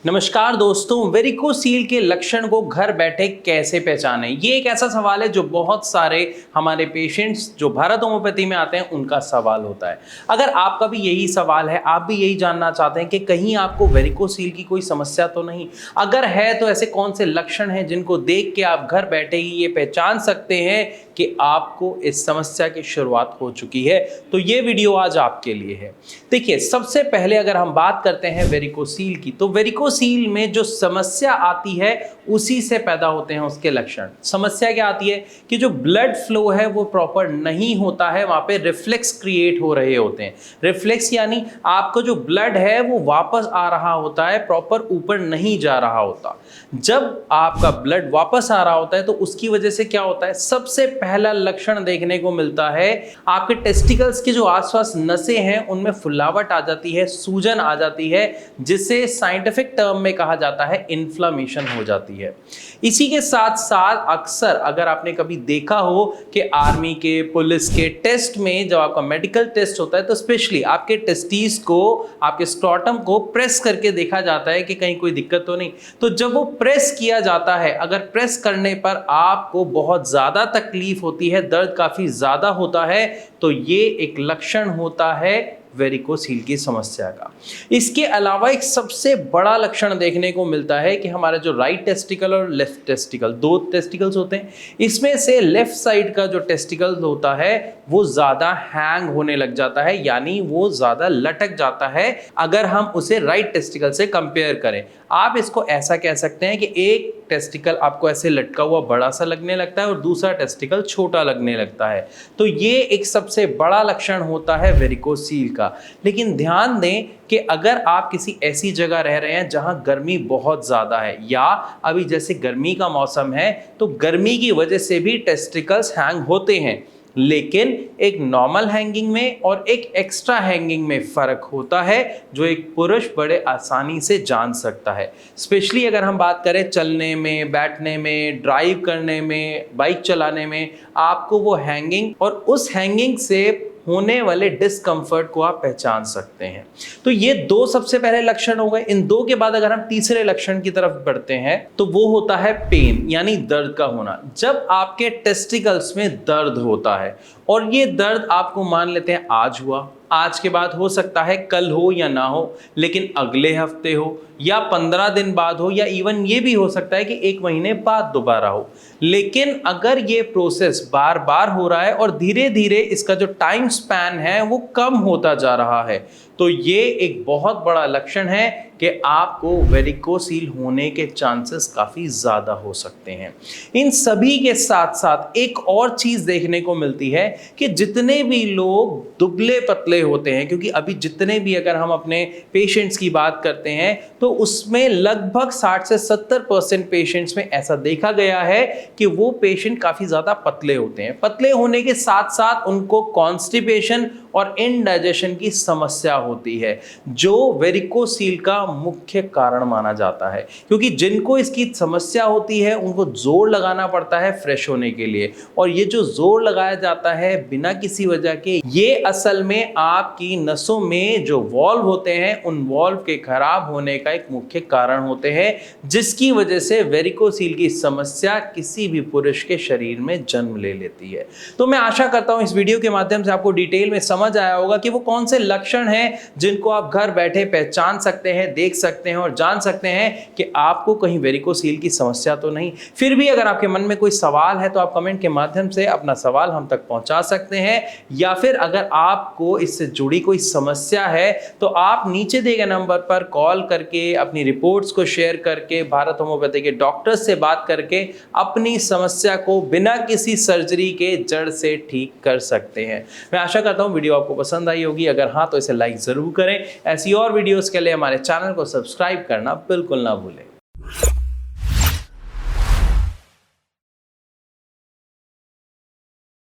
नमस्कार दोस्तों, वेरिकोसील के लक्षण को घर बैठे कैसे पहचानें? ये एक ऐसा सवाल है जो बहुत सारे हमारे पेशेंट्स जो भारत होम्योपैथी में आते हैं उनका सवाल होता है। अगर आपका भी यही सवाल है, आप भी यही जानना चाहते हैं कि कहीं आपको वेरिकोसील की कोई समस्या तो नहीं, अगर है तो ऐसे कौन से लक्षण हैं जिनको देख के आप घर बैठे ही ये पहचान सकते हैं कि आपको इस समस्या की शुरुआत हो चुकी है, तो ये वीडियो आज आपके लिए है। देखिए, सबसे पहले अगर हम बात करते हैं वेरिकोसील की, तो वेरिकोसील में जो समस्या आती है उसी से पैदा होते हैं उसके लक्षण। समस्या क्या आती है कि जो ब्लड फ्लो है वो प्रॉपर नहीं होता है, वहां पे रिफ्लेक्स क्रिएट हो रहे होते हैं। रिफ्लेक्स यानी आपको जो ब्लड है वो वापस आ रहा होता है, प्रॉपर ऊपर नहीं जा रहा होता। जब आपका ब्लड वापस आ रहा होता है तो उसकी वजह से क्या होता है, सबसे पहला लक्षण देखने को मिलता है आपके टेस्टिकल्स के जो आसपास नसें हैं उनमें फुलावट आ जाती है, सूजन आ जाती है, जिसे साइंटिफिक टर्म में कहा जाता है इन्फ्लामेशन हो जाती है। इसी के साथ साथ अक्सर अगर आपने कभी देखा हो कि आर्मी के, पुलिस के टेस्ट में जब आपका मेडिकल टेस्ट होता है तो स्पेशली आपके टेस्टिस को, आपके स्क्रॉटम को प्रेस करके देखा जाता है कि कहीं कोई दिक्कत तो नहीं। तो जब वो प्रेस किया जाता है, अगर प्रेस करने पर आपको बहुत ज़्यादा तकलीफ होती है, दर्द काफ़ी ज़्यादा होता है, तो ये एक लक्षण होता है वेरिकोसील की समस्या का। इसके अलावा एक सबसे बड़ा लक्षण देखने को मिलता है कि हमारे जो राइट टेस्टिकल और लेफ्ट टेस्टिकल, दो टेस्टिकल्स होते हैं, इसमें से लेफ्ट साइड का जो टेस्टिकल होता है वो ज़्यादा हैंग होने लग जाता है, यानी वो ज़्यादा लटक जाता है अगर हम उसे राइट टेस्टिकल से कंपेयर करें। आप इसको ऐसा कह सकते हैं कि एक टेस्टिकल आपको ऐसे लटका हुआ बड़ा सा लगने लगता है और दूसरा टेस्टिकल छोटा लगने लगता है। तो ये एक सबसे बड़ा लक्षण होता है वेरिकोसील का। लेकिन ध्यान दें कि अगर आप किसी ऐसी जगह रह रहे हैं जहां गर्मी बहुत ज़्यादा है, या अभी जैसे गर्मी का मौसम है तो गर्मी की वजह से भी टेस्टिकल्स हैंग होते हैं, लेकिन एक नॉर्मल हैंगिंग में और एक एक्स्ट्रा हैंगिंग में फ़र्क होता है जो एक पुरुष बड़े आसानी से जान सकता है। स्पेशली अगर हम बात करें चलने में, बैठने में, ड्राइव करने में, बाइक चलाने में, आपको वो हैंगिंग और उस हैंगिंग से होने वाले डिस्कम्फर्ट को आप पहचान सकते हैं। तो ये दो सबसे पहले लक्षण हो गए। इन दो के बाद अगर हम तीसरे लक्षण की तरफ बढ़ते हैं तो वो होता है पेन, यानी दर्द का होना। जब आपके टेस्टिकल्स में दर्द होता है और ये दर्द आपको मान लेते हैं आज हुआ, आज के बाद हो सकता है कल हो या ना हो, लेकिन अगले हफ्ते हो या 15 दिन बाद हो, या इवन ये भी हो सकता है कि 1 महीने बाद दोबारा हो। लेकिन अगर ये प्रोसेस बार बार हो रहा है और धीरे धीरे इसका जो टाइम स्पैन है वो कम होता जा रहा है, तो ये एक बहुत बड़ा लक्षण है कि आपको वेरिकोसील होने के चांसेस काफ़ी ज़्यादा हो सकते हैं। इन सभी के साथ साथ एक और चीज़ देखने को मिलती है कि जितने भी लोग दुबले पतले होते हैं, क्योंकि अभी जितने भी अगर हम अपने पेशेंट्स की बात करते हैं तो उसमें लगभग 60 से 70% पेशेंट्स में ऐसा देखा गया है कि वो पेशेंट काफ़ी ज़्यादा पतले होते हैं। पतले होने के साथ साथ उनको कॉन्स्टिपेशन और इनडाइजेशन की समस्या होती है, जो वेरिकोसील का मुख्य कारण माना जाता है। क्योंकि जिनको इसकी समस्या होती है उनको जोर लगाना पड़ता है फ्रेश होने के लिए, और ये जो जोर लगाया जाता है बिना किसी वजह के, ये असल में आपकी नसों में जो वॉल्व होते हैं उन वॉल्व के खराब होने का एक मुख्य कारण होते हैं, जिसकी वजह से वेरिकोसील की समस्या किसी भी पुरुष के शरीर में जन्म ले लेती है। तो मैं आशा करता हूं इस वीडियो के माध्यम से आपको डिटेल में समझ आया होगा कि वो कौन से लक्षण हैं जिनको आप घर बैठे पहचान सकते हैं, देख सकते हैं और जान सकते हैं कि आपको कहीं वेरिकोसील की समस्या तो नहीं। फिर भी अगर आपके मन में कोई सवाल है तो आप कमेंट के माध्यम से अपना सवाल हम तक पहुंचा सकते हैं, या फिर अगर आपको इससे जुड़ी कोई समस्या है तो आप नीचे दिए गए नंबर पर कॉल करके अपनी रिपोर्ट्स को शेयर करके भारत होम्योपैथी के डॉक्टर्स से बात करके अपनी समस्या को बिना किसी सर्जरी के जड़ से ठीक कर सकते हैं। मैं आशा करता हूं वीडियो आपको पसंद आई होगी। अगर हाँ तो इसे लाइक जरूर करें। ऐसी और वीडियोस के लिए हमारे चैनल को सब्सक्राइब करना बिल्कुल ना भूलें।